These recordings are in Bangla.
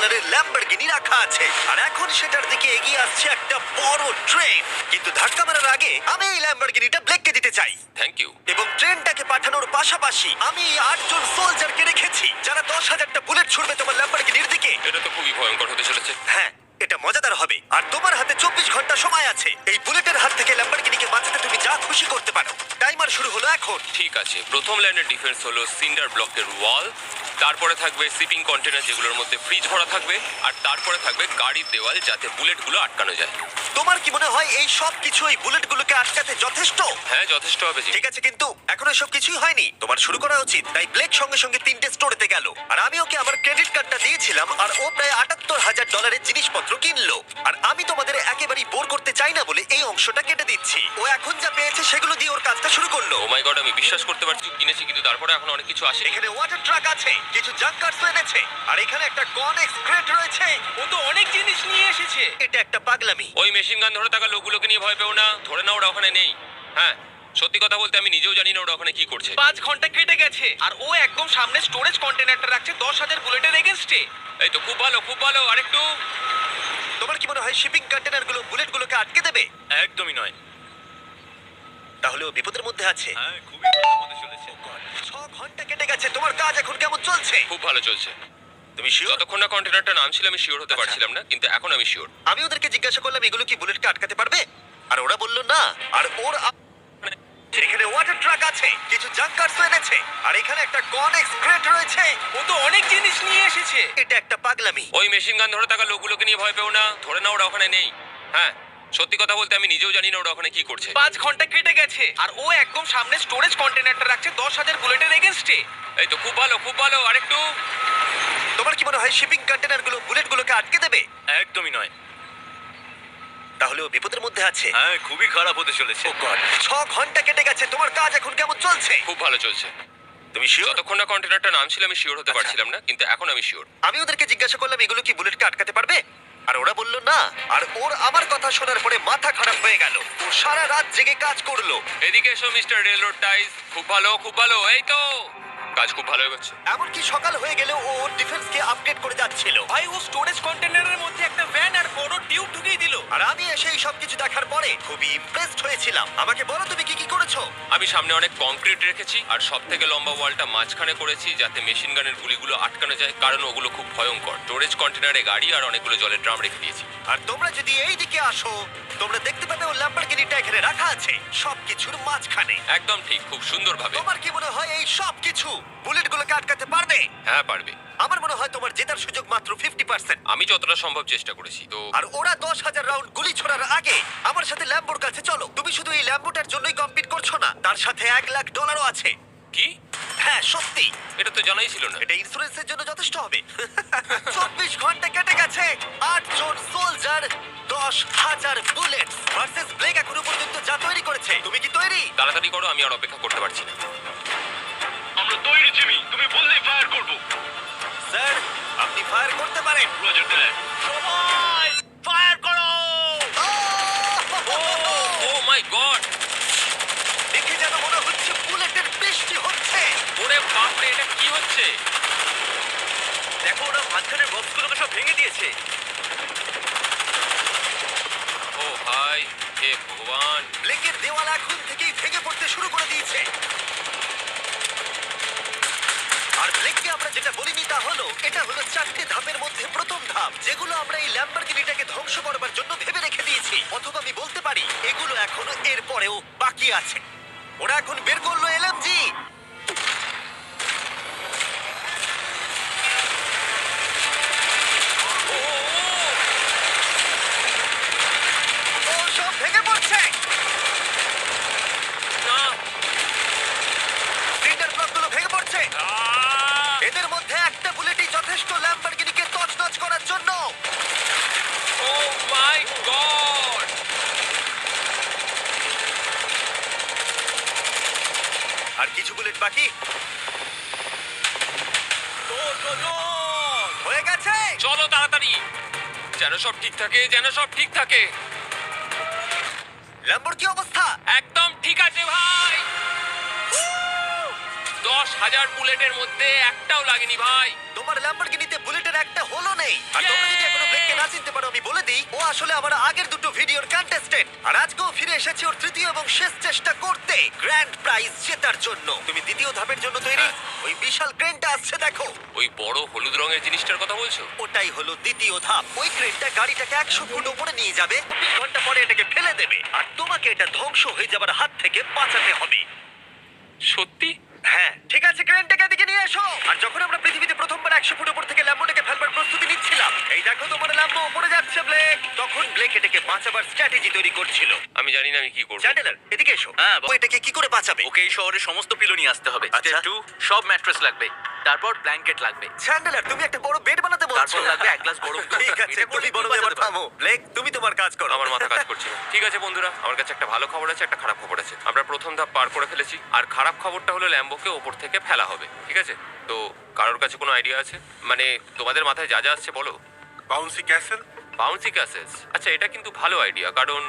ডলারের ল্যাম্বরগিনি রাখা আছে, আর এখন সেটার দিকে এগিয়ে আসছে একটা বড় ট্রেন। কিন্তু ধাক্কা মারার আগে আমি এই ল্যাম্বরগিনিটা ব্লেককে দিতে চাই। Thank you. এবং ট্রেনটাকে পাঠানোর পাশাপাশি আমি এই 8 জন সোলজারকে রেখেছি যারা 10,000টা বুলেট ছুড়বে তোমার ল্যাম্বরগিনির দিকে। এটা তো খুবই ভয়ঙ্কর হতে চলেছে। হ্যাঁ, এটা মজাদার হবে। আর তোমার হাতে 24 ঘন্টা সময় আছে এই বুলেটের হাত থেকে ল্যাম্বরগিনিকে বাঁচাতে। তুমি যা খুশি করতে পারো। টাইমার শুরু হলো এখন। ঠিক আছে, প্রথম লাইনের ডিফেন্স হলো সিন্ডার ব্লকের ওয়াল, তারপরে থাকবে শিপিং কন্টেনার যেগুলোর মধ্যে ফ্রিজ ভরা থাকবে, আর তারপরে থাকবে গাড়ির দেওয়াল যাতে বুলেটগুলো আটকানো যায়। তোমার কি মনে হয় এই সব কিছু এই বুলেটগুলোকে আটকাতে যথেষ্ট? হ্যাঁ, যথেষ্ট হবে জি। ঠিক আছে, কিন্তু এখনো সব কিছুই হয়নি। তোমার শুরু করা উচিত। তাই ব্লেক সঙ্গে সঙ্গে 3টে স্টোরেতে গেল, আর আমি ওকে আমার ক্রেডিট কার্ডটা দিয়েছিলাম, আর ও প্রায় $78,000 জিনিসপত্র কিনলো। আর আমি তোমাদের একেবারেই বোর করতে চাই না বলে এই অংশটা কেটে দিচ্ছি। ও এখন যা পেয়েছে সেগুলো দিয়ে ওর কাজটা শুরু করলো। ও মাই গড, আমি বিশ্বাস করতে পারছি কিনেছি, কিন্তু তারপরে এখন অনেক কিছু আসে। এখানে ওয়াটার ট্রাক আছে, কিছু জাঙ্ক কার্স এনেছে, আর এখানে একটা কনেক্স ক্রেট রয়েছে। ও তো অনেক জিনিস নিয়ে এসেছে। এটা একটা পাগলামি। ওই মেশিন গান ধরে থাকা লোকগুলোকে নিয়ে ভয় পেও না, ধরে না ওরা ওখানে নেই। হ্যাঁ, সত্যি কথা বলতে আমি নিজেও জানি না ওরা ওখানে কি করছে। 5 ঘন্টা কেটে গেছে আর ও একদম সামনে স্টোরেজ কন্টেনারটা রাখছে 10,000 বুলেটের এগেইনস্টে। এই তো খুব ভালো, খুব ভালো। আরেকটু। তোমার কি মনে হয় শিপিং কন্টেনারগুলো বুলেটগুলোকে আটকে দেবে? একদমই নয়। তাহলে ও বিপদের মধ্যে আছে। হ্যাঁ, খুবই ভালো হতে চলেছে। 6 ঘন্টা কেটে গেছে। তোমার কাজ এখন কেমন চলছে? খুব ভালো চলছে। তুমি শিওর? যতক্ষণ না কন্টেনারটা নামছিল আমি শিওর হতে পারছিলাম না, কিন্তু এখন আমি শিওর। আমি ওদেরকে জিজ্ঞাসা করলাম এগুলো কি বুলেটকে আটকাতে পারবে, আর ওরা বলল না। আর এখানে ওয়াটার ট্রাক আছে, কিছু জাঙ্ক কার্স এনেছে, আর এখানে একটা কনেক্স ক্রেট রয়েছে। ও তো অনেক জিনিস নিয়ে এসেছে। এটা একটা পাগলামি। ওই মেশিন গান ধরে থাকা লোকগুলোকে নিয়ে ভয় পেও না, ধরে না ওরা ওখানে নেই। হ্যাঁ, সত্যি কথা বলতে আমি নিজেও জানি না ওরা ওখানে কি করছে। 5 ঘন্টা কেটে গেছে আর ও একদম সামনে স্টোরেজ কন্টেনারটা রাখছে 10,000 বুলেটের এগেইনস্টে। এই তো খুব ভালো, খুব ভালো। আরেকটু। তোমার কি মনে হয় শিপিং কন্টেনারগুলো বুলেটগুলোকে আটকে দেবে? একদমই নয়। তাহলে ও বিপদের মধ্যে আছে। হ্যাঁ, খুবই খারাপ হতে চলেছে। 6 ঘন্টা কেটে গেছে। তোমার কাজ এখন কেমন চলছে? খুব ভালো চলছে। তুমি শিওর? যতক্ষণ না কন্টেনারটা নামছিল আমি শিওর হতে পারছিলাম না, কিন্তু এখন আমি শিওর। আমি ওদেরকে জিজ্ঞাসা করলাম এগুলো কি বুলেটকে আটকাতে পারবে, আর ওরা বলল না। আর ওর আমার কথা শোনার পরে মাথা খারাপ হয়ে গেল। ও সারা রাত জেগে কাজ করলো। এদিকে এসো মিস্টার রেলরোড টাইস। খুব ভালো, খুব ভালো। এই তো কাজ খুব ভালো হচ্ছে। এমনকি সকাল হয়ে গেলেও ও ওর ডিফেন্সকে আপডেট করে যাচ্ছিল। ভাই, ও স্টোরেজ কন্টেনারের মধ্যে একটা ভ্যান আর বড় টিউব ঢুকিয়ে দিল। আর আমি এসে এই সবকিছু দেখার পরে খুবই ইমপ্রেসড হয়েছিলাম। আমাকে বলো তুমি কি কি করেছো? আমি সামনে অনেক কংক্রিট রেখেছি, আর সব থেকে লম্বা ওয়ালটা মাঝখানে করেছি যাতে মেশিন গানের গুলিগুলো আটকানো যায়, কারণ ওগুলো খুব ভয়ঙ্কর। স্টোরেজ কন্টেনারে গাড়ি আর অনেকগুলো জলের ড্রাম রেখে দিয়েছি। আর তোমরা যদি এই দিকে আসো তোমরা দেখতে পাবে ও ল্যাম্বরগিনিটা এখানে রাখা আছে সবকিছুর মাঝখানে। একদম ঠিক, খুব সুন্দরভাবে। তোমার কি মনে হয় এই সবকিছু বুলেটগুলোকে আটকাতে পারবে? হ্যাঁ, পারবে। আমার মনে হয় তোমার জেতার সুযোগ মাত্র 50%। আমি যতটা সম্ভব চেষ্টা করেছি। তো আর ওরা 10,000 রাউন্ড গুলি ছোড়ার আগে আমার সাথে ল্যাম্বোর কাছে চলো। তুমি শুধু এই ল্যাম্বোটার জন্যই কম্পিট করছো না, তার সাথে $1,00,000 আছে। কি? হ্যাঁ সত্যি, এটা তো জানাই ছিল না। এটা ইন্স্যুরেন্সের জন্য যথেষ্ট হবে। 24 ঘন্টা কেটে গেছে। 8 জন সোলজার, 10,000 বুলেট ভার্সেস ব্লেক এখনো পর্যন্ত যা তৈরি করেছে। তুমি কি তৈরি? তাড়াতাড়ি করো, আমি আর অপেক্ষা করতে পারছি না। আমরা তৈরি জিমি, তুমি বললেই ফায়ার করব। স্যার, আপনি ফায়ার করতে পারেন। রোজার দ্যাট। সবাই ফায়ার করো! ও মাই গড! দেখে যেন মনে হচ্ছে বুলেটের বৃষ্টি হচ্ছে। ওরে বাপ রে, এটা কি হচ্ছে? দেখো ওরা মাঝখানের বক্সগুলোকে সব ভেঙে দিয়েছে। ও ভাই, হে ভগবান! ব্লেকের দেওয়াল এখন থেকেই ভেঙে পড়তে শুরু করে দিয়েছে। আর ব্লেককে আমরা যেটা বলিনি তা হলো এটা হলো 4টে ধাপের মধ্যে প্রথম ধাপ, যেগুলো আমরা এই ল্যাম্বরগিনিটাকে ধ্বংস করবার জন্য ভেবে রেখে দিয়েছি। অথবা আমি বলতে পারি এগুলো এখনো এর পরেও বাকি আছে। ওরা এখন বের করলো এলএমজি। ও সব ভেঙে পড়ছে। না! সিন্ডার ব্লকগুলো ভেঙে পড়ছে। আহ! এদের মধ্যে একটা বুলেটই যথেষ্ট ল্যাম্বরগিনিকে তছনছ করার জন্য। ও মাই গড! আর কিছু বুলেট বাকি। হয়ে গেছে। চলো তাড়াতাড়ি, যেন সব ঠিক থাকে, যেন সব ঠিক থাকে। ল্যাম্বোর কি অবস্থা? একদম ঠিক আছে ভাই। 10,000 বুলেটের মধ্যে একটাও লাগেনি ভাই। তোমার ল্যাম্বরগিনিতে বুলেটের একটা হলো নেই। আর তোমরা যদি এখনো ব্লেককে না চিনতে পারো, আমি বলে দিই, ও আসলে আমার আগের দুটো ভিডিওর কন্টেস্টেন্ট। আর আজকেও ফিরে এসেছে ওর তৃতীয় এবং শেষ চেষ্টা করতে গ্র্যান্ড প্রাইজ জেতার জন্য। তুমি দ্বিতীয় ধাপের জন্য তৈরি? ওই বিশাল ক্রেনটা আসছে, দেখো। ওই বড় হলুদ রঙের জিনিসটার কথা বলছো? ওটাই হলো দ্বিতীয় ধাপ। ওই ক্রেনটা গাড়িটাকে 100 ফুট উপরে নিয়ে যাবে, 20 ঘন্টা পরে এটাকে ফেলে দেবে, আর তোমাকে এটা ধ্বংস হয়ে যাবার হাত থেকে বাঁচাতে হবে। সত্যি? হ্যাঁ, ঠিক আছে, ক্রেনটাকে এদিকে নিয়ে এসো। আর যখন আমরা পৃথিবীতে প্রথমবার 100 ফুট উপর থেকে ল্যাম্বোটাকে ফেলবার প্রস্তুতি নিচ্ছিলাম, এই দেখো তোমার ল্যাম্বো উপরে যাচ্ছে ব্লেক, তখন ব্লেক এটাকে বাঁচাবার স্ট্র্যাটেজি তৈরি করছিল। আমি জানি না আমি কি করব। চ্যান্ডেলার, এদিকে এসো। হ্যাঁ, ও এটাকে কি করে বাঁচাবে? ওকে এই শহরে সমস্ত পিলো নিয়ে আসতে হবে। আচ্ছা। স্টেপ 2 সব ম্যাট্রেস লাগবে, তারপর ব্ল্যাঙ্কেট লাগবে, চ্যান্ডেলার, তুমি একটা বড় বেড বানাতে বলছো? তারপর লাগবে এক গ্লাস গরম দুধ। ঠিক আছে, এটা করে তুমি বড় বাঁচাতে এবার পারবে। থামো। ব্লেক, তুমি তোমার কাজ করো। আমার মাথা কাজ করছে না। ঠিক আছে বন্ধুরা, আমার কাছে একটা ভালো খবর আছে, একটা খারাপ খবর আছে। আমরা প্রথম ধাপ পার করে ফেলেছি, আর খারাপ খবরটা হলো ল্যাম্বোকে ওপর থেকে ফেলা হবে। ঠিক আছে, তো কারোর কাছে কোনো আইডিয়া আছে? মানে তোমাদের মাথায় যা যা আসছে বলো। Bouncy castle. বাউন্সি ক্যাসেলস, আচ্ছা এটা কিন্তু ভালো আইডিয়া, কারণ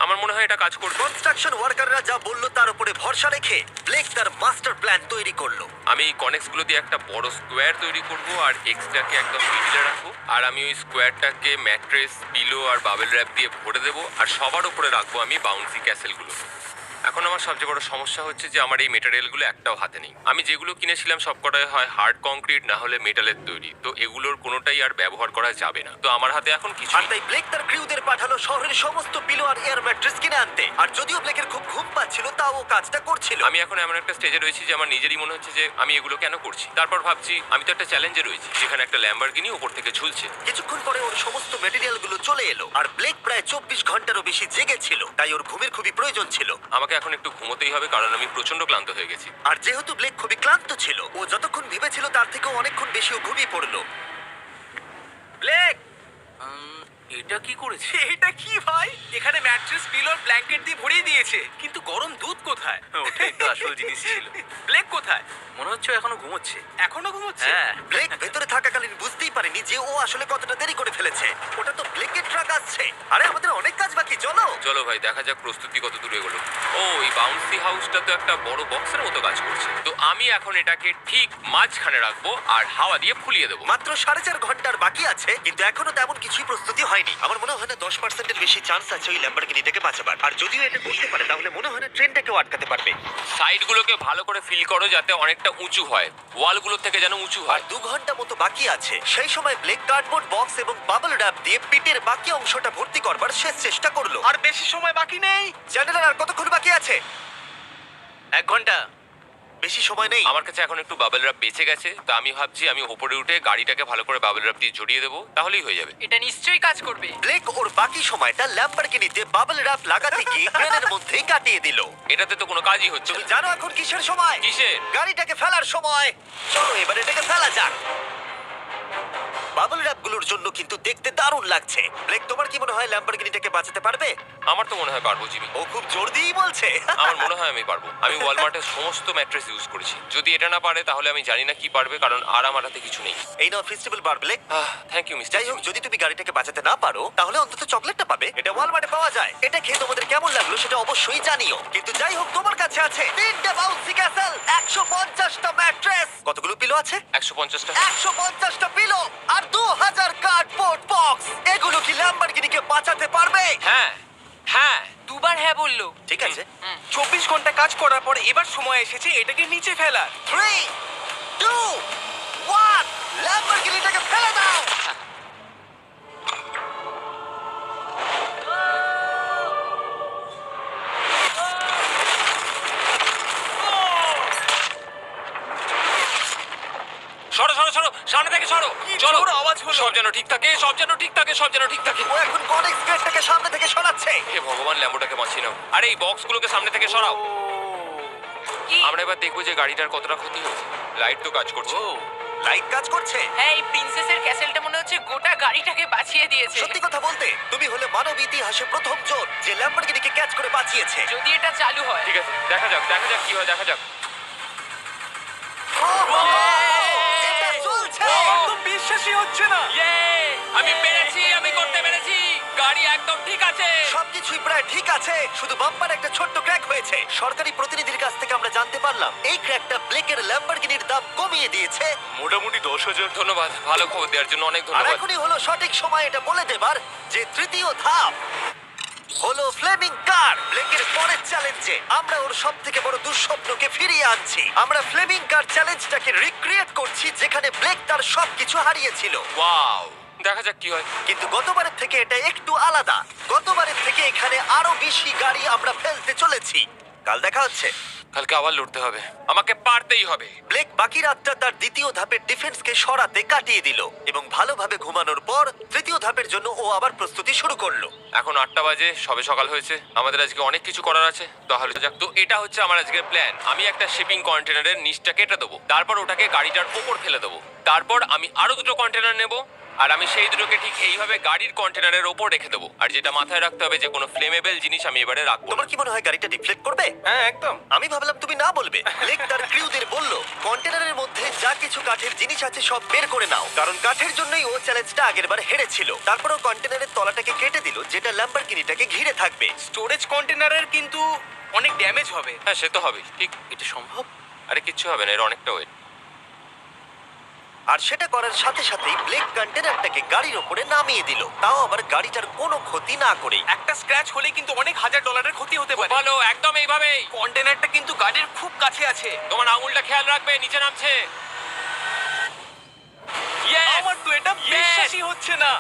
আমার মনে হয় এটা কাজ করবে। কনস্ট্রাকশন ওয়ার্কাররা যা বললো তার উপরে ভরসা রেখে ব্লেক তার মাস্টার প্ল্যান তৈরি করলো। আমি কনেক্স গুলো দিয়ে একটা বড় স্কোয়ার তৈরি করব, আর এক্সটাকে একদম মিডলে রাখবো, আর আমি ওই স্কোয়ারটাকে ম্যাট্রেস, পিলো আর বাবেল র্যাপ দিয়ে ভরে দেবো, আর সবার উপরে রাখবো আমি বাউন্সি ক্যাসেলগুলো। এখন আমার সবচেয়ে বড় সমস্যা হচ্ছে যে আমার এই মেটেরিয়ালগুলো একটাও হাতে নেই। আমি যেগুলো কিনেছিলাম সবকটাই হয় হার্ড কংক্রিট না হলে মেটালের তৈরি, তো এগুলোর কোনোটাই আর ব্যবহার করা যাবে না। তো আমার হাতে এখন কিছু আর তাই ব্লেক তার ক্রিউদের পাঠালো শহরের সমস্ত পিলো আর এয়ার ম্যাট্রেস কিনে আনতে। আর যদিও ব্লেকের খুব ঘুম পাচ্ছিল, তাও ও কাজটা করছিল। আমি এখন এমন একটা স্টেজে রয়েছি যে আমার নিজেরই মনে হচ্ছে যে আমি এগুলো কেন করছি। তারপর ভাবছি আমি তো একটা চ্যালেঞ্জে রয়েছি, যেখানে একটা ল্যাম্বরগিনি উপর থেকে ঝুলছে। কিছুক্ষণ পরে ওর সমস্ত মেটেরিয়াল গুলো চলে এলো, আর ব্লেক প্রায় 24 ঘন্টারও বেশি জেগেছিল, তাই ওর ঘুমের খুবই প্রয়োজন ছিল। আমাকে এখন একটু ঘুমোতেই হবে, কারণ আমি প্রচন্ড ক্লান্ত হয়ে গেছি। আর যেহেতু ব্লেক খুবই ক্লান্ত ছিল, ও যতক্ষণ ভেবেছিল তার থেকেও অনেকক্ষণ বেশি ও ঘুমিয়ে পড়লো। ব্লেক, এটা কি করেছে? এটা কি ভাই? এখানে ম্যাট্রেস, পিলো আর ব্ল্যাঙ্কেট দিয়ে ভরিয়ে দিয়েছে, কিন্তু গরম দুধ কোথায়? ওটাই তো আসল জিনিস ছিল। ব্লেক কোথায়? মনে হচ্ছে ও এখনো ঘুমোচ্ছে। এখনো ঘুমোচ্ছে? হ্যাঁ, ব্লেক ভেতরে থাকাকালীন বুঝতেই পারেনি যে ও আসলে কতটা দেরি করে ফেলেছে। ওটা তো ব্লেকের ট্রাক আসছে। আরে আমাদের অনেক কাজ বাকি, চলো। চলো ভাই, দেখা যাক প্রস্তুতি কত দূরে এগোলো। ও, এই বাউন্সি হাউসটা তো একটা বড় বক্সের মতো কাজ করছে। তো আমি এখন এটাকে ঠিক মাঝখানে রাখবো আর হাওয়া দিয়ে ফুলিয়ে দেবো। মাত্র 4.5 ঘন্টার বাকি আছে, কিন্তু এখনো তেমন কিছুই প্রস্তুতি হয়নি। আমার মনে হয় না 10%-এর বেশি চান্স আছে ওই ল্যাম্বরগিনিটাকে বাঁচাবার। আর যদিও এটা করতে পারে, তাহলে মনে হয় না ট্রেনটাকেও আটকাতে পারবে। সাইডগুলোকে ভালো করে ফিল করো যাতে অনেকটা উঁচু হয়, ওয়ালগুলো থেকে যেন উঁচু আর হয়। 2 ঘন্টা মতো বাকি আছে। সেই সময় ব্লেক কার্ডবোর্ড বক্স এবং বাবল র্যাপ দিয়ে পিটের বাকি অংশটা ভর্তি করবার শেষ চেষ্টা করলো। আর বেশি সময় বাকি নেই। চ্যানেলের আর কতক্ষণ বাকি আছে? 1 ঘন্টা। বেশি সময় নেই। আমার কাছে এখন একটু বাবেল র্যাপ বেঁচে গেছে, তো আমি ভাবছি আমি উপরে উঠে গাড়িটাকে ভালো করে বাবেল র্যাপ দিয়ে জড়িয়ে দেবো, তাহলেই হয়ে যাবে। এটা নিশ্চয়ই কাজ করবে। ব্লেক ওর বাকি সময়টা ল্যাম্বরগিনিতে বাবল র্যাপ লাগাতে গিয়ে ক্রেনের মধ্যেই কাটিয়ে দিল। এটাতে তো কোনো কাজই হচ্ছে তুমি না। জানো এখন কিসের সময়? কিসের? গাড়িটাকে ফেলার সময়। চলো এবার এটাকে ফেলা যাক। বাবল র্যাপ গুলোর জন্য কিন্তু দেখতে দারুণ লাগছে। ব্লেক, তোমার কি মনে হয় ল্যাম্বরগিনিটাকে বাঁচাতে পারবে? আমার তো মনে হয় পারবো জিমি। ও খুব জোর দিয়েই বলছে। আমার মনে হয় আমি পারবো। আমি ওয়ালমার্টের সমস্ত ম্যাট্রেস ইউজ করেছি। যদি এটা না পারে তাহলে আমি জানি না কি পারবে, কারণ আর আমার হাতে কিছু নেই। এই নাও ফেস্টিভ্যাল বার, ব্লেক। Thank you mister. যাই হোক, যদি তুমি গাড়িটাকে বাঁচাতে না পারো, তাহলে অন্তত চকলেটটা পাবে। এটা ওয়ালমার্টে পাওয়া যায়। এটা খেয়ে তোমাদের কেমন লাগলো সেটা অবশ্যই জানিও। কিন্তু যাই হোক, তোমার কাছে আছে 3টে বাউন্সি ক্যাসেল, 150টা ম্যাট্রেস, কতগুলো পিলো আছে? 150টা। 150টা পিলো আর 2000 কার্ডবোর্ড বক্স। এগুলো কি ল্যাম্বরগিনিকে বাঁচাতে পারবে? হ্যাঁ হ্যাঁ। দুবার হ্যাঁ বললো। ঠিক আছে। 24 ঘন্টা কাজ করার পর এবার সময় এসেছে এটাকে নিচে ফেলার। 3, 2, 1, ল্যাম্বরগিনিটাকে ফেলে দাও। সরো সরো সরো, সামনে থেকে সরো। চলো, জোর আওয়াজ হলো। সব যেন ঠিক থাকে, সব যেন ঠিক থাকে, সব যেন ঠিক থাকে। ও এখন কনেক্স গেটটাকে সামনে থেকে সরাচ্ছে। হে ভগবান, ল্যাম্বোটাকে বাঁচিয়ে নাও। আরে এই বক্সগুলোকে সামনে থেকে সরাও। কি? আমরা এবার দেখবো যে গাড়িটার কতটা ক্ষতি হয়েছে। লাইট তো কাজ করছে। ও, লাইট কাজ করছে। হ্যাঁ, এই প্রিন্সেসের ক্যাসেলটা মনে হচ্ছে গোটা গাড়িটাকে বাঁচিয়ে দিয়েছে। সত্যি কথা বলতে, তুমি হলে মানব ইতিহাসে প্রথম জন যে ল্যাম্বরগিনিকে ক্যাচ করে বাঁচিয়েছে। যদি এটা চালু হয়। ঠিক আছে, দেখা যাক দেখা যাক কি হয়, দেখা যাক। এটা চলছে। আমার তো বিশ্বাসই হচ্ছে না। আমি পেরেছি, আমি করতে পেরেছি। গাড়ি একদম ঠিক আছে। সবকিছুই প্রায় ঠিক আছে, শুধু বাম্পার একটা ছোট্ট ক্র্যাক হয়েছে। সরকারি প্রতিনিধির কাছ থেকে আমরা জানতে পারলাম এই ক্র্যাকটা ব্লেকের ল্যাম্বরগিনির দাম কমিয়ে দিয়েছে। মোটামুটি 10,000। ধন্যবাদ, ভালো খবর দেওয়ার জন্য অনেক আর ধন্যবাদ। এখনই হলো সঠিক সময় এটা বলে দেবার যে তৃতীয় ধাপ হলো ফ্লেমিং কার। ব্লেকের পরের চ্যালেঞ্জে আমরা ওর সব থেকে বড় দুঃস্বপ্নকে ফিরিয়ে আনছি। আমরা ফ্লেমিং কার চ্যালেঞ্জটাকে রিক্রিয়েট করছি যেখানে ব্লেক তার সবকিছু হারিয়েছিল। ওয়াও, দেখা যাক কি হয়। কিন্তু গতবারের থেকে এটা একটু আলাদা। গতবারের থেকে এখানে আরো বেশি গাড়ি আমরা ফেলতে চলেছি। কাল দেখা হচ্ছে। কালকে আবার লড়তে হবে, আমাকে পারতেই হবে। ব্লেক বাকি রাতটা তার দ্বিতীয় ধাপের ডিফেন্সকে সরাতে কাটিয়ে দিল এবং ভালোভাবে ঘুমানোর পর তৃতীয় ধাপের জন্য ও আবার প্রস্তুতি শুরু করলো। এখন 8টা বাজে, সবে সকাল হয়েছে। আমাদের আজকে অনেক কিছু করার আছে, তাহলে যাক। তো এটা হচ্ছে আমার আজকের প্ল্যান। আমি একটা শিপিং কন্টেনারের নিচটা কেটে দেবো, তারপর ওটাকে গাড়িটার ওপর ফেলে দেবো। তারপর আমি আরো দুটো কন্টেনার নেব, আর আমি সেই দুটোকে ঠিক এইভাবে গাড়ির কন্টেনারের ওপর রেখে দেবো। আর যেটা মাথায় রাখতে হবে যে কোনো ফ্লেমেবল জিনিস আমি এবারে রাখবো না। তোমার কি মনে হয় গাড়িটা ডিফ্লেক্ট করবে? হ্যাঁ একদম। আমি ভাবলাম তুমি না বলবে। ব্লেক তার ক্রিউদের বলল কন্টেনারের মধ্যে যা কিছু কাঠের জিনিস আছে সব বের করে নাও, কারণ কাঠের জন্যই ও চ্যালেঞ্জটা আগেরবার হেরেছিল। তারপর ও কন্টেনারের তলাটাকে কেটে দিল যেটা ল্যাম্বরগিনিটাকে ঘিরে থাকবে। স্টোরেজ কন্টেনারের কিন্তু অনেক ড্যামেজ হবে। হ্যাঁ, সে তো হবেই। ঠিক, এটা সম্ভব? আরে কিচ্ছু হবে না, এর অনেকটা ওয়েট। আর সেটা করার সাথে সাথেই ব্লেক কন্টেনারটাকে গাড়ির ওপরে নামিয়ে দিল, তাও আবার গাড়িটার কোনো ক্ষতি না করেই। একটা স্ক্র্যাচ হলে কিন্তু অনেক $1,000 ক্ষতি হতে পারে। ভালো, একদম এইভাবেই। কন্টেনারটা কিন্তু গাড়ির খুব কাছে আছে। তোমার আঙুলটা খেয়াল রাখবে, নিচে নামছে। Yes! আমার তো এটা Yes! বিশ্বাসই হচ্ছে না।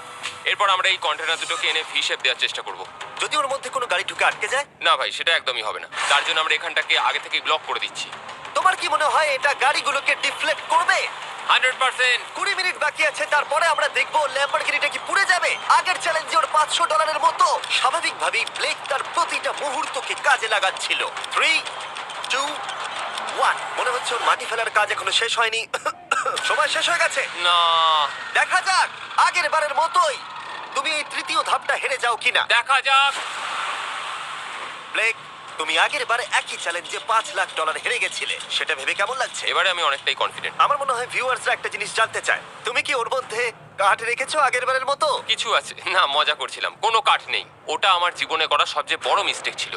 এরপর আমরা এই কন্টেনার দুটোকে এনে ভি শেপ দেওয়ার চেষ্টা করব। যদি ওর মধ্যে কোনো গাড়ি ঢুকে আটকে যায়? না ভাই, সেটা একদমই হবে না। তার জন্য আমরা এখানটাকে আগে থেকেই ব্লক করে দিচ্ছি। তোমার কি মনে হয় এটা গাড়িগুলোকে ডিফ্লেক্ট করবে? 100%। 20 মিনিট বাকি আছে, তারপরে আমরা দেখবো ল্যাম্বরগিনিটা কি পুড়ে যাবে। আগের চ্যালেঞ্জে ওর $500 মতো। স্বাভাবিকভাবেই ব্লেক তার প্রতিটা মুহূর্তকে কাজে লাগাচ্ছিল। 3, 2, 1। মনে হচ্ছে ওর মাটি ফেলার কাজ এখনো শেষ হয়নি। সময় শেষ হয়ে গেছে। না, দেখা যাক আগের বারের মতোই তুমি এই তৃতীয় ধাপটা হেরে যাও কিনা। দেখা যাক। ব্লেক, তুমি আগের বার একই চ্যালেঞ্জে $5,00,000 হেরে গেছিলে, সেটা ভেবে কেমন লাগছে? এবারে আমি অনেকটাই কনফিডেন্ট। আমার মনে হয় ভিউয়ার্সরা একটা জিনিস জানতে চায়, তুমি কি ওর মধ্যে কাঠ রেখেছো আগের বারের মতো? কিছু আছে না, মজা করছিলাম। কোনো কাঠ নেই। ওটা আমার জীবনে করা সবচেয়ে বড় মিস্টেক ছিল।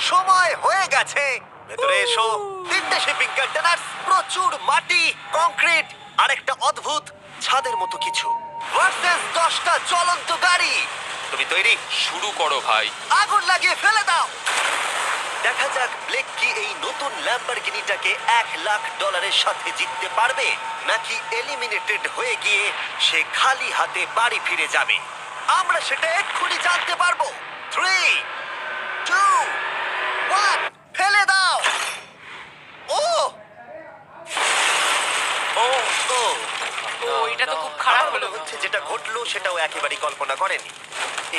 সময় হয়ে গেছে, ভেতরে এসো। 3টে শিপিং কন্টেনার, প্রচুর মাটি, কংক্রিট আর একটা অদ্ভুত ছাদের মতো কিছু ভার্সেস 10টা চলন্ত গাড়ি। তুমি তৈরি? শুরু করো ভাই। আগুন লাগিয়ে ফেলে দাও। দেখা যাক ব্লেক কি এই নতুন ল্যাম্বরগিনিটাকে $1,00,000 সাথে জিততে পারবে, নাকি এলিমিনেটেড হয়ে গিয়ে সে খালি হাতে বাড়ি ফিরে যাবে। আমরা সেটা এক্ষুনি জানতে পারবো। 3, 2, 1, ফেলে দাও। ও ও, ও ও এটা তো খুব খারাপ আমার মনে হলো। হচ্ছে যেটা ঘটলো সেটাও একেবারেই কল্পনা করেনি।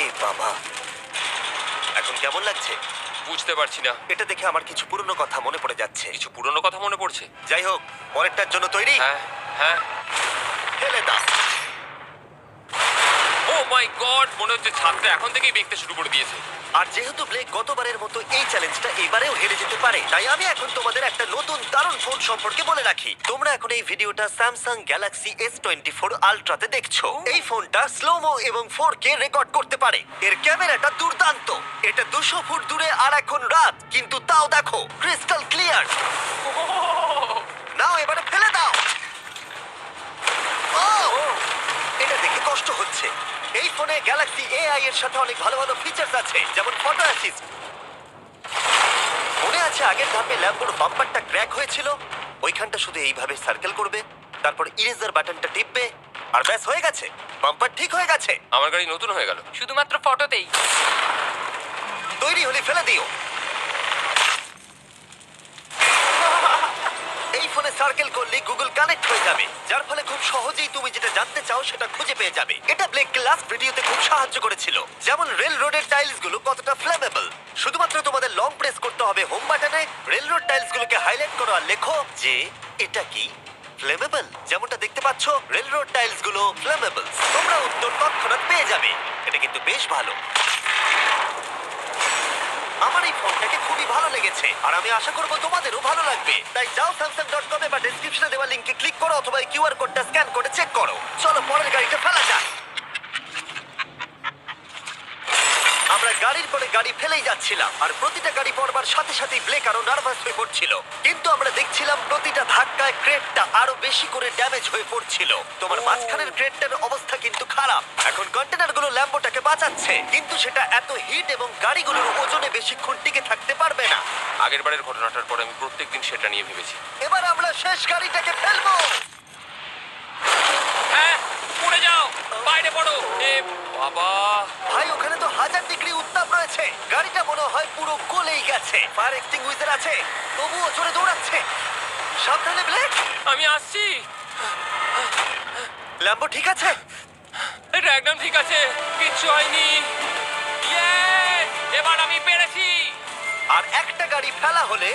এ বাবা, এখন কেমন লাগছে? বুঝতে পারছি না। এটা দেখে আমার কিছু পুরনো কথা মনে পড়ে যাচ্ছে। কিছু পুরনো কথা মনে পড়ছে। যাই হোক, পরেরটার জন্য তৈরি? হ্যাঁ, হ্যাঁ। ফেলে দাও। ও মাই গড, মনে হচ্ছে ছাদটা এখন থেকেই দেখতে শুরু করে দিয়েছে। আর যেহেতু ব্লেক গতবারের মতো এই চ্যালেঞ্জটা এবারেও হেরে যেতে পারে, তাই আমি এখন তোমাদের একটা নতুন দারুণ ফোন সম্পর্কে বলে রাখি। তোমরা এখন এই ভিডিওটা স্যামসাং গ্যালাক্সি S24 আলট্রাতে দেখছো। এই ফোনটা স্লোমো এবং 4K রেকর্ড করতে পারে। এর ক্যামেরাটা দুর্দান্ত। এটা 200 ফুট দূরে আর এখন রাত, কিন্তু তাও দেখো ক্রিস্টাল ক্লিয়ার। নাও এবারে ফেলে দাও। ও, এটা দেখে কষ্ট হচ্ছে। এই ফোনে গ্যালাক্সি AI এর সাথে অনেক ভালো ভালো ফিচার্স আছে, যেমন ফটো অ্যাসিস্ট। মনে আছে আগের ধাপে ল্যাম্বোর বাম্পারটা ক্র্যাক হয়েছিল? ওইখানটা শুধু এইভাবে সার্কেল করবে, তারপর ইরেজার বাটনটা টিপবে, আর ব্যাস হয়ে গেছে, বাম্পার ঠিক হয়ে গেছে। আমার গাড়ি নতুন হয়ে গেল। শুধুমাত্র ফটোতেই। তৈরি হলে ফেলে দিও। এই ফোনে সার্কেল করলে গুগল কানেক্ট হয়ে যাবে, যার ফলে খুব সহজেই তুমি যেটা জানতে চাও সেটা খুঁজে পেয়ে যাবে। এটা ব্লেককে লাস্ট ভিডিওতে খুব সাহায্য করেছিল, যেমন রেল রোডের টাইলস গুলো কতটা ফ্লেমেবল। শুধুমাত্র তোমাদের লং প্রেস করতে হবে হোম বাটনে, রেল রোড টাইলস গুলোকে হাইলাইট করো আর লেখো যে এটা কি ফ্লেমেবল। যেমনটা দেখতে পাচ্ছ, রেল রোড টাইলস গুলো ফ্লেমেবল। তোমরা উত্তর তৎক্ষণাৎ পেয়ে যাবে। এটা কিন্তু বেশ ভালো। আমার এই ফোনটাকে খুবই ভালো লেগেছে, আর আমি আশা করবো তোমাদেরও ভালো লাগবে। তাই যাও samsung.com বা ডেসক্রিপশনে দেওয়া লিংকে ক্লিক করো, অথবা এই কিউআর কোডটা স্ক্যান করে চেক করো। চলো পরের গাড়িটা ফেলা যাক। গাড়ি ফেলেই যাচ্ছিলাম আর প্রতিটা গাড়ি পড়বার সাথে সাথেই ব্লেক আরো নার্ভাস হয়ে পড়ছিল। কিন্তু আমরা দেখছিলাম প্রতিটা ধাক্কায় ক্রেটটা আরো বেশি করে ড্যামেজ হয়ে পড়ছিল। তোমার মাঝখানের ক্রেটটার অবস্থা কিন্তু খারাপ। এখন কন্টেনারগুলো ল্যাম্বোটাকে বাঁচাচ্ছে, কিন্তু সেটা এত হিট এবং গাড়িগুলোর ওজনে বেশিক্ষণ টিকে থাকতে পারবে না। আগের বারের ঘটনাটার পর আমি প্রত্যেকদিন সেটা নিয়ে ভেবেছি। এবার আমরা শেষ গাড়িটাকে ফেলবো। হ্যাঁ, পড়ে যাও, বাইরে পড়ো। এ বাবা, ভাই ওখানে তো 1000 ডিগ্রি উত্তাপ রয়েছে। গাড়িটা মনে হয় পুরো গলেই গেছে। ফায়ার এক্সটিংগুইশার আছে, তবুও জোরে দৌড়াচ্ছে। সাবধানে ব্লেক। আমি আসছি। ল্যাম্বো ঠিক আছে? এটা একদম ঠিক আছে, কিচ্ছু হয়নি। Yes! এবার আমি পেরেছি। আর একটা গাড়ি ফেলা হলে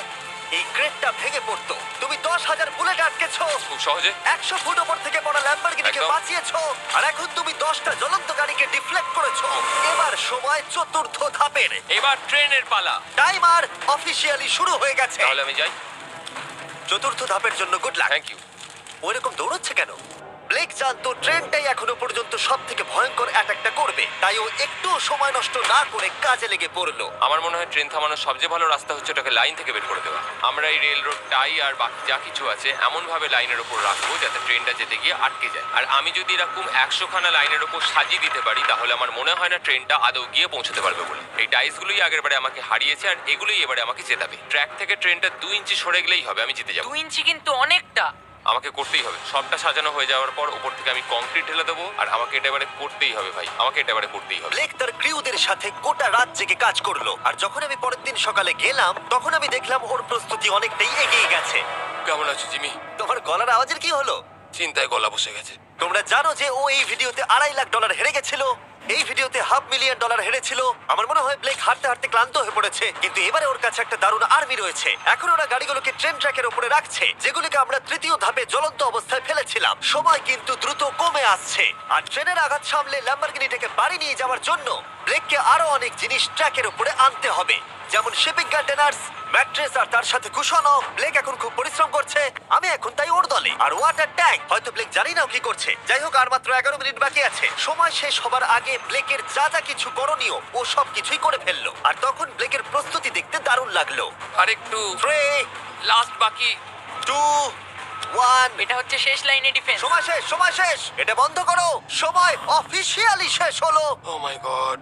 এই ক্রেটটা ভেঙে পড়তো। তুমি 10,000 বুলেট আটকেছো, খুব সহজে। 100 ফুট ওপর থেকে পড়া ল্যাম্বরগিনিকে একদম। বাঁচিয়েছো, আর এখন তুমি 10টা জ্বলন্ত গাড়িকে ডিফ্লেক্ট করেছো। এবার সময় চতুর্থ ধাপের। এবার ট্রেনের পালা। টাইমার অফিসিয়ালি শুরু হয়ে গেছে। তাহলে আমি যাই। চতুর্থ ধাপের জন্য গুড লাক। Thank you. ওইরকম দৌড়চ্ছে কেন? ব্লেক জানতো ট্রেনটাই এখনো পর্যন্ত সব থেকে ভয়ঙ্কর অ্যাটাকটা করবে, তাই ও একটু সময় নষ্ট না করে কাজে লেগে পড়লো। আমার মনে হয় ট্রেন থামানোর সবচেয়ে ভালো রাস্তা হচ্ছে ওটাকে লাইন থেকে বের করে দেওয়া। আমরা এই রেল রোড টাই আর বাকি যা কিছু আছে এমন ভাবে লাইনের উপর রাখবো যাতে ট্রেনটা যেতে গিয়ে আটকে যায়। আর আমি যদি এরকম 100খানা লাইনের উপর সাজিয়ে দিতে পারি তাহলে আমার মনে হয় না ট্রেনটা আদৌ গিয়ে পৌঁছতে পারবে বলে। এই ডাইসগুলোই আগের বারে আমাকে হারিয়েছে আর এগুলোই এবারে আমাকে জেতাবে। ট্র্যাক থেকে ট্রেনটা 2 ইঞ্চি সরে গেলেই হবে, আমি জিতে যাবো। 2 ইঞ্চি কিন্তু অনেকটা। আমাকে করতেই হবে। সবটা সাজানো হয়ে যাওয়ার পর উপর থেকে আমি কংক্রিট ঢেলে দেবো আর আমাকে এটা এবারে করতেই হবে ভাই, আমাকে এটা এবারে করতেই হবে। ব্লেক তার ক্রিউদের সাথে গোটা রাত জেগে কাজ করলো, আর যখন আমি পরের দিন সকালে গেলাম তখন আমি দেখলাম ওর প্রস্তুতি অনেকটাই এগিয়ে গেছে। কেমন আছো জিমি? তোমার গলার আওয়াজের কি হলো? চিন্তায় গলা বসে গেছে। তোমরা জানো যে ও এই ভিডিওতে $2.5 লাখ হেরে গেছিল, এই ভিডিওতে $500,000 হেরেছিল। আমার মনে হয় ব্লেক হাঁটতে হাঁটতে ক্লান্ত হয়ে পড়েছে, কিন্তু এবারে ওর কাছে একটা দারুণ আর্মি রয়েছে। এখন ওরা গাড়িগুলোকে ট্রেন ট্র্যাকের উপরে রাখছে, যেগুলোকে আমরা তৃতীয় ধাপে জ্বলন্ত অবস্থায় ফেলেছিলাম। সময় কিন্তু দ্রুত কমে আসছে, আর ট্রেনের আঘাত সামলে ল্যাম্বরগিনিটাকে বাড়ি নিয়ে যাওয়ার জন্য ব্লেককে আরো অনেক জিনিস ট্র্যাকের উপরে আনতে হবে, যেমন শিপিং কন্টেনার্স, ম্যাট্রেস আর তার সাথে কুশনও। ব্লেক এখন খুব পরিশ্রম করছে, আমি এখন তাই ওর দলে। আর ওয়াটার ট্যাঙ্ক, হয়তো ব্লেক জানি না ও কি করছে। যাই হোক, আর মাত্র 11 মিনিট বাকি আছে। সময় শেষ হবার আগে ব্লেকের যা যা কিছু করণীয় ও সব কিছুই করে ফেললো, আর তখন ব্লেকের প্রস্তুতি দেখতে দারুণ লাগলো। আর একটু 3, লাস্ট বাকি। 2, 1। এটা হচ্ছে শেষ লাইনে ডিফেন্স। সময় শেষ, সময় শেষ। এটা বন্ধ করো। সময় অফিসিয়ালি শেষ হলো। ও মাই গড।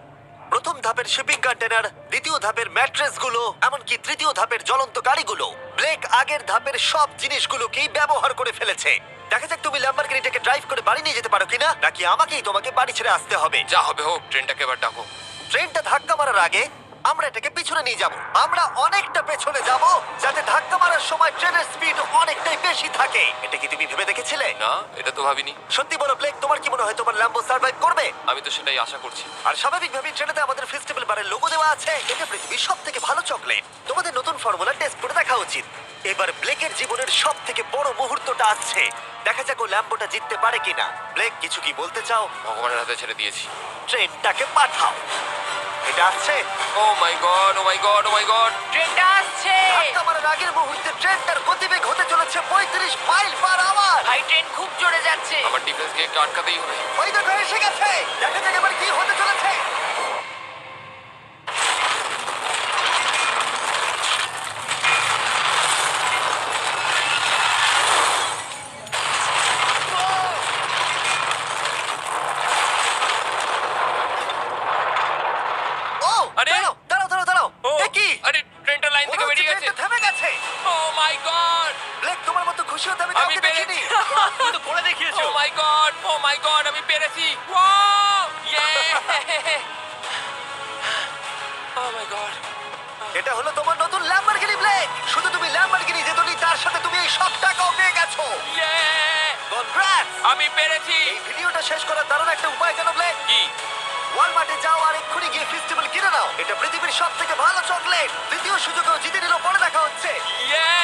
প্রথম ধাপের শিপিং কন্টেনার, দ্বিতীয় ধাপের ম্যাট্রেসগুলো, এমনকি তৃতীয় ধাপের জ্বলন্ত গাড়িগুলো, ব্লেক আগের ধাপের সব জিনিসগুলোকেই ব্যবহার করে ফেলেছে। দেখা যাক তুমি ল্যাম্বরগিনিটাকে ড্রাইভ করে বাড়ি নিয়ে যেতে পারো কিনা, নাকি আমাকেই তোমাকে বাড়ি ছেড়ে আসতে হবে। যা হবে হোক, ট্রেনটাকে এবার ডাকো। ট্রেনটা ধাক্কা মারার আগে আমরা এটাকে পিছনে নিয়ে যাব। আমরা অনেকটা পেছনে যাব, যাতে ধাক্কা মারার সময় ট্রেনের স্পিড অনেকটাই বেশি থাকে। এটা কি তুমি ভেবে দেখেছিলে? না, এটা তো ভাবিনি। সত্যি বলো ব্লেক, তোমার কি মনে হয় তোমার ল্যাম্বো সার্ভাইভ করবে? আমি তো সেটাই আশা করছি। আর স্বাভাবিকভাবেই ট্রেনেতে আমাদের ফেস্টিভ্যাল বারের লোগো দেওয়া আছে। এটা পৃথিবীর সবথেকে ভালো চকলেট। তোমাদের নতুন ফর্মুলা টেস্ট করে দেখা উচিত। এবার ব্লেকের জীবনের সবথেকে বড় মুহূর্তটা আসছে। দেখা যাক ও ল্যাম্বোটা জিততে পারে কিনা। ব্লেক, কিছু কি বলতে চাও? ভগবানের হাতে ছেড়ে দিয়েছি। ট্রেনটাকে পাঠাও। এটা আসছে। ও মাই গড, ও মাই গড, ও মাই গড। ট্রেনটা আসছে। ধাক্কা মারার আগের মুহূর্তে ট্রেনটার গতিবেগ হতে চলেছে 35 মাইল পার আওয়ার। ভাই ট্রেন খুব জোরে যাচ্ছে। আমার ডিফেন্সকে একটু আটকাতেই হবে। ওই দেখো এসে গেছে। দেখা যাক এবার কি হতে চলেছে। ও, আরে! দাঁড়াও, দাঁড়াও, দাঁড়াও, দাঁড়াও। ও, এ কি? আরে ট্রেনটা লাইন মনে থেকে হচ্ছে বেরিয়ে গেছে। ট্রেনটা থেমে গেছে। ও মাই গড। ব্লেক, তোমার মতো খুশি হতে আমি আমি কাউকে দেখিনি। পেরেছি। তুমি তো করে দেখিয়েছো। ও মাই গড, ও মাই গড, আমি পেরেছি। ওয়াও! ইয়ে! ও মাই গড। এটা হলো তোমার নতুন ল্যাম্বরগিনি ব্লেক। শুধু তুমি ল্যাম্বরগিনি জেতনি, তার সাথে তুমি এই সব টাকাও পেয়ে গেছো। ইয়ে! কনগ্রাটস। আমি পেরেছি। এই ভিডিওটা শেষ করার দারুণ একটা উপায় জানো ব্লেক? কি? ওয়ালমার্টে যাও আর এক্ষুনি গিয়ে ফেস্টিভ্যাল কিনে নাও। এটা পৃথিবীর সবথেকে ভালো চকলেট। দ্বিতীয় সুযোগেও জিতে নিল। পরে দেখা হচ্ছে। ইয়ে!